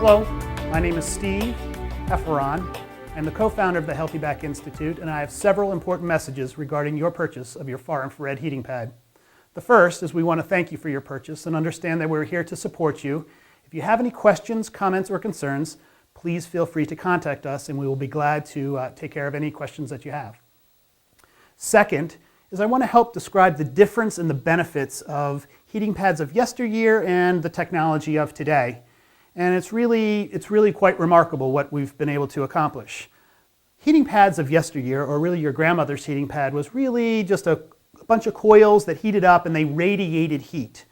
Hello, my name is Steve Efferon. I'm the co-founder of the Healthy Back Institute, and I have several important messages regarding your purchase of your far infrared heating pad. The first is we want to thank you for your purchase and understand that we're here to support you. If you have any questions, comments, or concerns, please feel free to contact us and we will be glad to take care of any questions that you have. Second is I want to help describe the difference and the benefits of heating pads of yesteryear and the technology of today. And it's really quite remarkable what we've been able to accomplish. Heating pads of yesteryear, or really your grandmother's heating pad, was really just a bunch of coils that heated up and they radiated heat.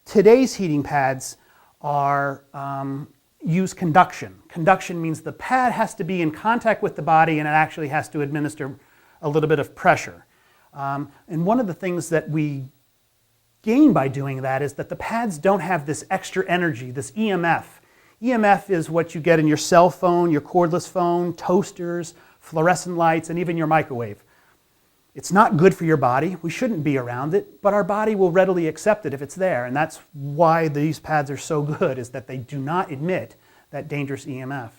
Today's heating pads use conduction. Conduction means the pad has to be in contact with the body and it actually has to administer a little bit of pressure. And one of the things that we gain by doing that is that the pads don't have this extra energy, this EMF. EMF is what you get in your cell phone, your cordless phone, toasters, fluorescent lights, and even your microwave. It's not good for your body. We shouldn't be around it, but our body will readily accept it if it's there. And that's why these pads are so good, is that they do not emit that dangerous EMF.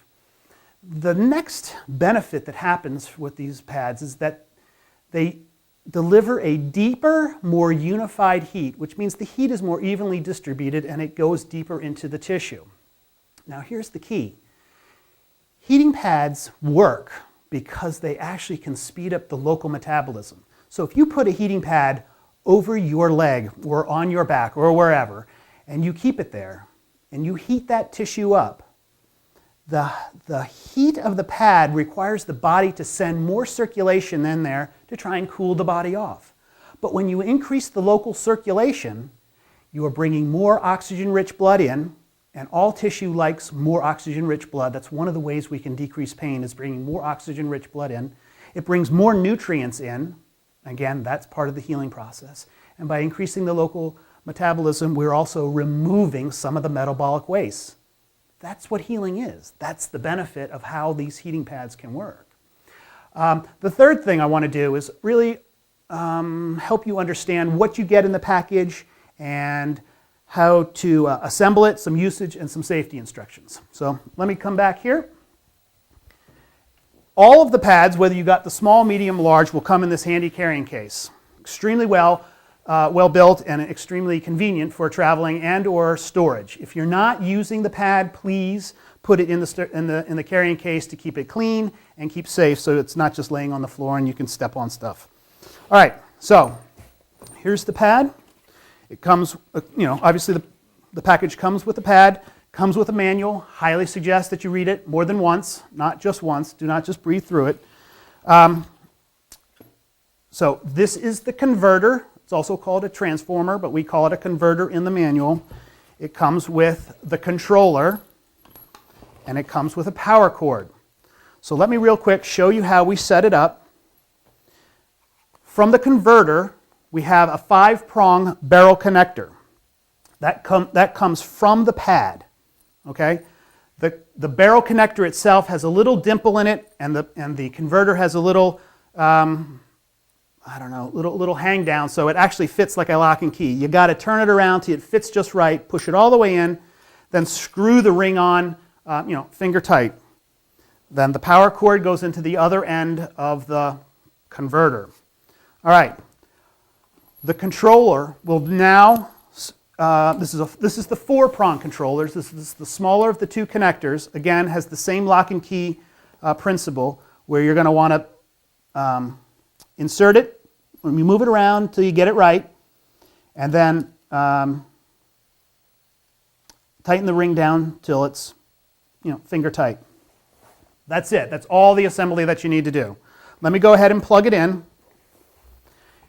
The next benefit that happens with these pads is that they deliver a deeper, more unified heat, which means the heat is more evenly distributed and it goes deeper into the tissue. Now here's the key. Heating pads work because they actually can speed up the local metabolism. So if you put a heating pad over your leg or on your back or wherever, and you keep it there, and you heat that tissue up, the heat of the pad requires the body to send more circulation in there to try and cool the body off. But when you increase the local circulation, you are bringing more oxygen-rich blood in, and all tissue likes more oxygen-rich blood. That's one of the ways we can decrease pain, is bringing more oxygen-rich blood in. It brings more nutrients in. Again, that's part of the healing process. And by increasing the local metabolism, we're also removing some of the metabolic waste. That's what healing is. That's the benefit of how these heating pads can work. The third thing I want to do is really help you understand what you get in the package and how to assemble it, some usage, and some safety instructions. So let me come back here. All of the pads, whether you got the small, medium, large, will come in this handy carrying case. Extremely well built and extremely convenient for traveling and or storage. If you're not using the pad, please put it in the carrying case to keep it clean and keep safe, so it's not just laying on the floor and you can step on stuff. All right, so here's the pad. It comes, obviously the package comes with the pad, comes with a manual. Highly suggest that you read it more than once, not just once. Do not just breathe through it. So this is the converter. It's also called a transformer, but we call it a converter in the manual. It comes with the controller, and it comes with a power cord. So let me real quick show you how we set it up. From the converter, we have a 5-prong barrel connector. That comes from the pad. Okay? The barrel connector itself has a little dimple in it, and the converter has a little little hang down, so it actually fits like a lock and key. You got to turn it around till it fits just right, push it all the way in, then screw the ring on, finger tight. Then the power cord goes into the other end of the converter. All right. The controller will now, this is the 4-prong controllers. This is the smaller of the two connectors. Again, has the same lock and key principle, where you're going to want to insert it, when you move it around until you get it right, and then tighten the ring down till it's finger tight. That's it. That's all the assembly that you need to do. Let me go ahead and plug it in,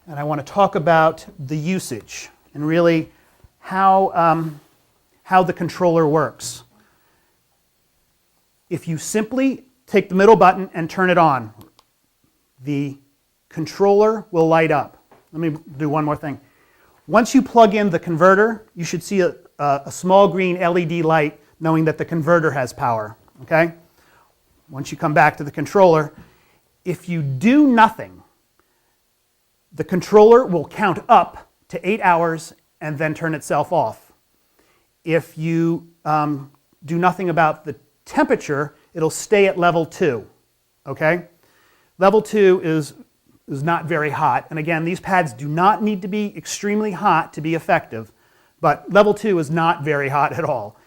and I want to talk about the usage and really how the controller works. If you simply take the middle button and turn it on, the controller will light up. Let me do one more thing. Once you plug in the converter, you should see a small green LED light knowing that the converter has power. Okay? Once you come back to the controller, if you do nothing, the controller will count up to 8 hours and then turn itself off. If you do nothing about the temperature, it'll stay at level 2, okay? Level 2 is not very hot, and again, these pads do not need to be extremely hot to be effective, but level 2 is not very hot at all.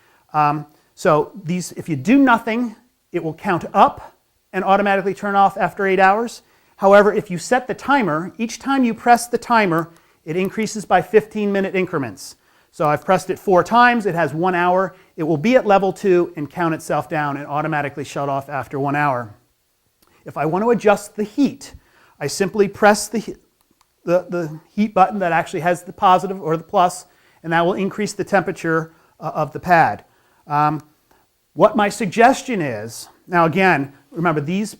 So these, if you do nothing, it will count up and automatically turn off after 8 hours. However, if you set the timer, each time you press the timer, it increases by 15-minute increments. So I've pressed it 4 times, it has 1 hour, it will be at level 2 and count itself down and automatically shut off after 1 hour. If I want to adjust the heat, I simply press the heat button that actually has the positive or the plus, and that will increase the temperature of the pad. What my suggestion is, now again, remember these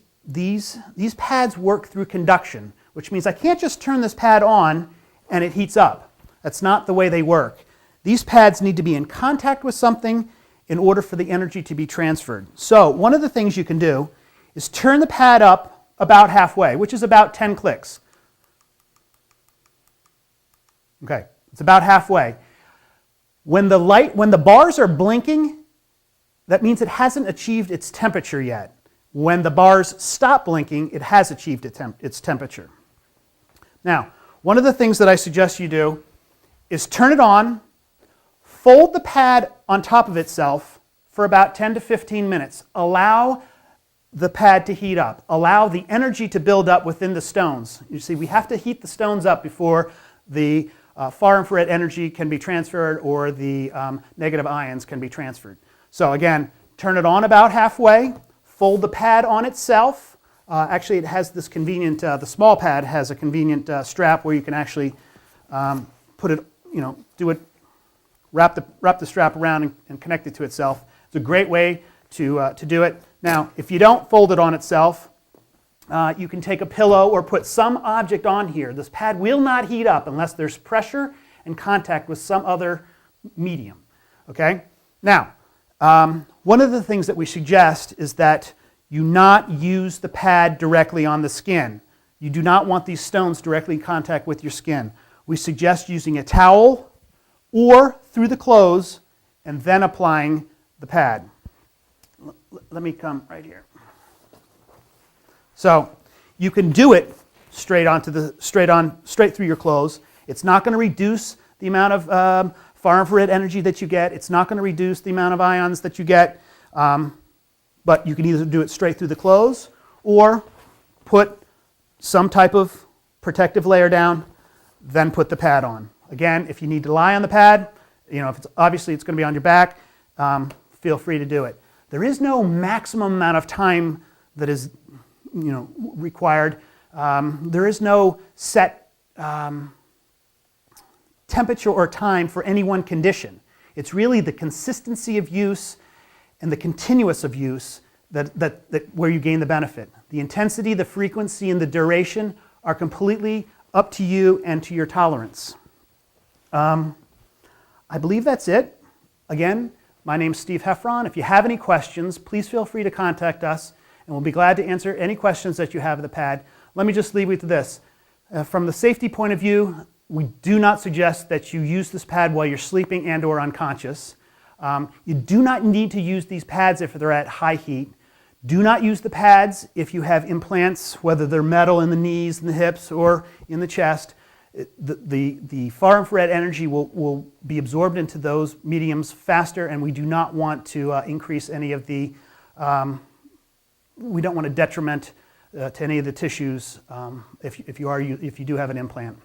pads work through conduction, which means I can't just turn this pad on and it heats up. That's not the way they work. These pads need to be in contact with something in order for the energy to be transferred. So one of the things you can do is turn the pad up about halfway, which is about 10 clicks. Okay, it's about halfway. When the bars are blinking, that means it hasn't achieved its temperature yet. When the bars stop blinking, it has achieved its temperature. Now, one of the things that I suggest you do is turn it on, fold the pad on top of itself for about 10 to 15 minutes. Allow the pad to heat up. Allow the energy to build up within the stones. You see, we have to heat the stones up before the far infrared energy can be transferred or the negative ions can be transferred. So again, turn it on about halfway, fold the pad on itself. Actually, it has this convenient, the small pad has a convenient strap where you can actually put it, wrap the strap around and connect it to itself. It's a great way to do it. Now, if you don't fold it on itself, you can take a pillow or put some object on here. This pad will not heat up unless there's pressure and contact with some other medium. Okay? Now, one of the things that we suggest is that you not use the pad directly on the skin. You do not want these stones directly in contact with your skin. We suggest using a towel or through the clothes and then applying the pad. Let me come right here. So you can do it straight through your clothes. It's not going to reduce the amount of far infrared energy that you get. It's not going to reduce the amount of ions that you get. But you can either do it straight through the clothes or put some type of protective layer down, then put the pad on. Again, if you need to lie on the pad, if obviously it's going to be on your back, feel free to do it. There is no maximum amount of time that is required. There is no set temperature or time for any one condition. It's really the consistency of use and the continuous of use that where you gain the benefit. The intensity, the frequency, and the duration are completely up to you and to your tolerance. I believe that's it. Again, my name's Steve Heffron. If you have any questions, please feel free to contact us, and we'll be glad to answer any questions that you have of the pad. Let me just leave you with this. From the safety point of view, we do not suggest that you use this pad while you're sleeping and or unconscious. You do not need to use these pads if they're at high heat. Do not use the pads if you have implants, whether they're metal in the knees and the hips or in the chest. The far infrared energy will be absorbed into those mediums faster, and we do not want to increase any of the, we don't want to detriment to any of the tissues if you do have an implant.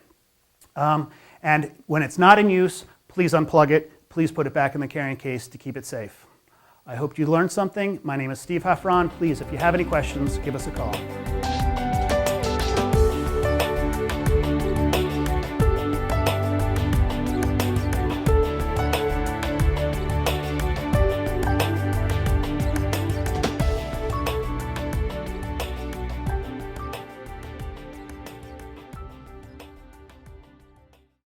And when it's not in use, please unplug it. Please put it back in the carrying case to keep it safe. I hope you learned something. My name is Steve Heffron. Please, if you have any questions, give us a call.